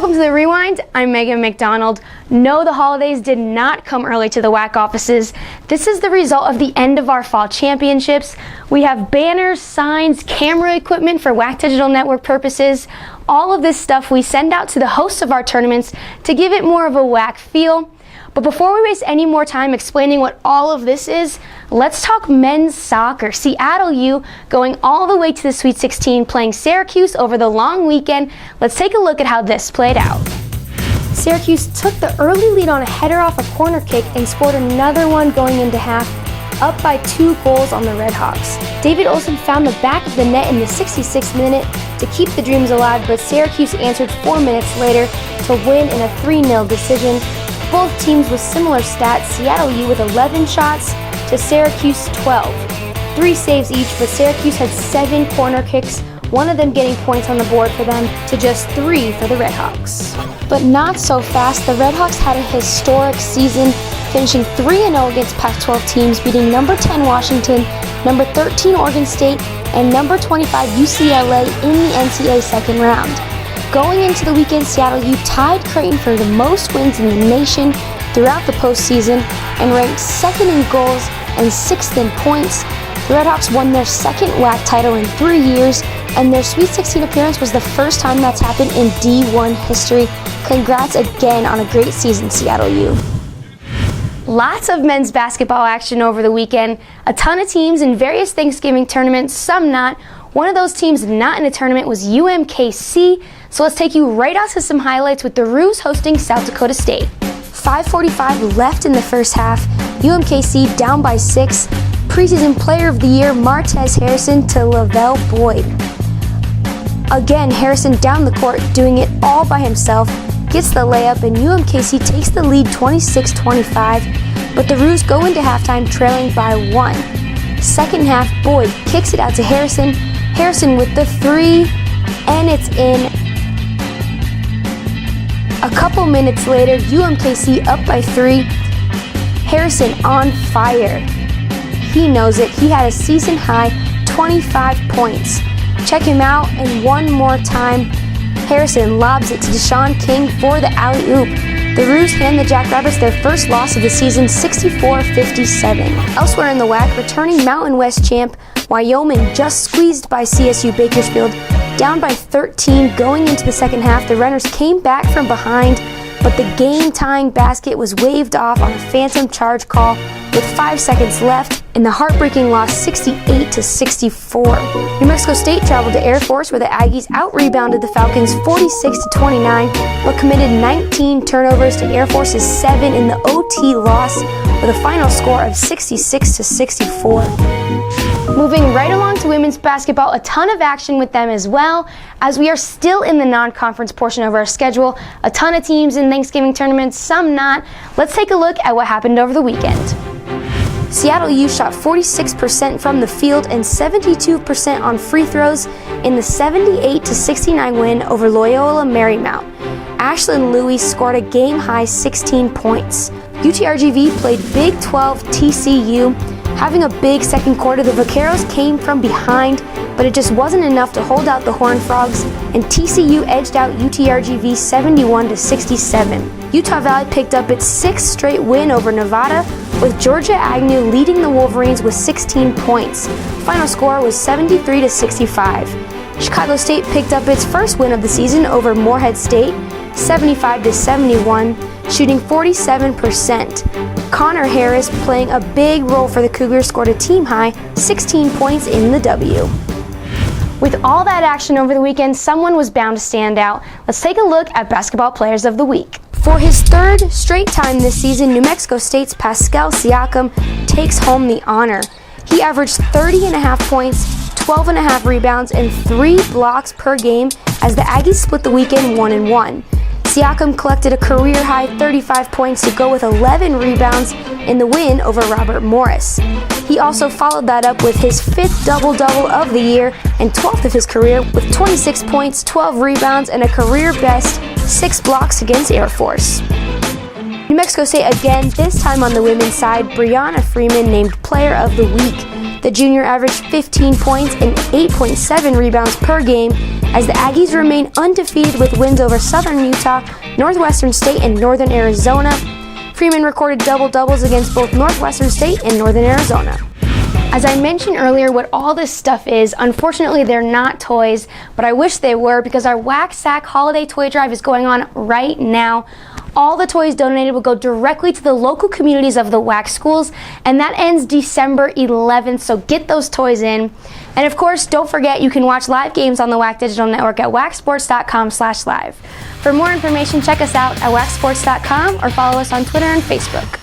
Welcome to the Rewind. I'm Megan McDonald. No, the holidays did not come early to the WAC offices. This is the result of the end of our fall championships. We have banners, signs, camera equipment for WAC Digital Network purposes. All of this stuff we send out to the hosts of our tournaments to give it more of a WAC feel. But before we waste any more time explaining what all of this is, let's talk men's soccer. Seattle U going all the way to the Sweet 16, playing Syracuse over the long weekend. Let's take a look at how this played out. Syracuse took the early lead on a header off a corner kick and scored another one going into half, up by 2 goals on the Redhawks. David Olsen found the back of the net in the 66th minute to keep the Dreams alive, but Syracuse answered 4 minutes later to win in a 3-0 decision. Both teams with similar stats, Seattle U with 11 shots to Syracuse 12. 3 saves each, but Syracuse had 7 corner kicks, one of them getting points on the board for them to just 3 for the Redhawks. But not so fast. The Redhawks had a historic season, finishing 3-0 against Pac-12 teams, beating number 10 Washington, number 13 Oregon State, and number 25 UCLA in the NCAA second round. Going into the weekend, Seattle U tied Creighton for the most wins in the nation throughout the postseason and ranked 2nd in goals and 6th in points. The Redhawks won their 2nd WAC title in 3 years, and their Sweet 16 appearance was the first time that's happened in D1 history. Congrats again on a great season, Seattle U. Lots of men's basketball action over the weekend. A ton of teams in various Thanksgiving tournaments, some not. One of those teams not in a tournament was UMKC. So let's take you right out to some highlights with the Roos hosting South Dakota State. 5:45 left in the first half. UMKC down by 6. Preseason Player of the Year Martez Harrison to Lavelle Boyd. Again, Harrison down the court doing it all by himself. Gets the layup and UMKC takes the lead 26-25. But the Roos go into halftime trailing by 1. Second half, Boyd kicks it out to Harrison. Harrison with the 3, and it's in. A couple minutes later, UMKC up by 3. Harrison on fire. He knows it. He had a season high 25 points. Check him out, and one more time, Harrison lobs it to Deshaun King for the alley-oop. The Roos hand the Jackrabbits their first loss of the season, 64-57. Elsewhere in the WAC, returning Mountain West champ, Wyoming just squeezed by CSU Bakersfield, down by 13 going into the second half. The Runners came back from behind, but the game-tying basket was waved off on a phantom charge call with 5 seconds left, and the heartbreaking loss 68-64. New Mexico State traveled to Air Force, where the Aggies out-rebounded the Falcons 46-29, but committed 19 turnovers to Air Force's 7 in the OT loss, with a final score of 66-64. Moving right along to women's basketball, a ton of action with them as well, as we are still in the non-conference portion of our schedule. A ton of teams in Thanksgiving tournaments, some not. Let's take a look at what happened over the weekend. Seattle U shot 46% from the field and 72% on free throws in the 78-69 win over Loyola Marymount. Ashlyn Louis scored a game-high 16 points. UTRGV played Big 12 TCU. Having a big second quarter, the Vaqueros came from behind, but it just wasn't enough to hold out the Horned Frogs, and TCU edged out UTRGV 71-67. Utah Valley picked up its 6th straight win over Nevada, with Georgia Agnew leading the Wolverines with 16 points. Final score was 73-65. Chicago State picked up its first win of the season over Morehead State, 75-71, shooting 47%. Connor Harris, playing a big role for the Cougars, scored a team-high 16 points in the W. With all that action over the weekend, someone was bound to stand out. Let's take a look at Basketball Players of the Week. For his 3rd straight time this season, New Mexico State's Pascal Siakam takes home the honor. He averaged 30.5 points, 12.5 rebounds, and 3 blocks per game as the Aggies split the weekend 1-1. Siakam collected a career-high 35 points to go with 11 rebounds in the win over Robert Morris. He also followed that up with his 5th double-double of the year and 12th of his career with 26 points, 12 rebounds, and a career-best 6 blocks against Air Force. New Mexico State again, this time on the women's side, Brianna Freeman named Player of the Week. The junior averaged 15 points and 8.7 rebounds per game as the Aggies remain undefeated with wins over Southern Utah, Northwestern State, and Northern Arizona. Freeman recorded double-doubles against both Northwestern State and Northern Arizona. As I mentioned earlier, what all this stuff is, unfortunately they're not toys, but I wish they were because our WAC Holiday Toy Drive is going on right now. All the toys donated will go directly to the local communities of the WAC schools, and that ends December 11th, so get those toys in. And of course, don't forget you can watch live games on the WAC Digital Network at wacsports.com/live. For more information, check us out at wacsports.com or follow us on Twitter and Facebook.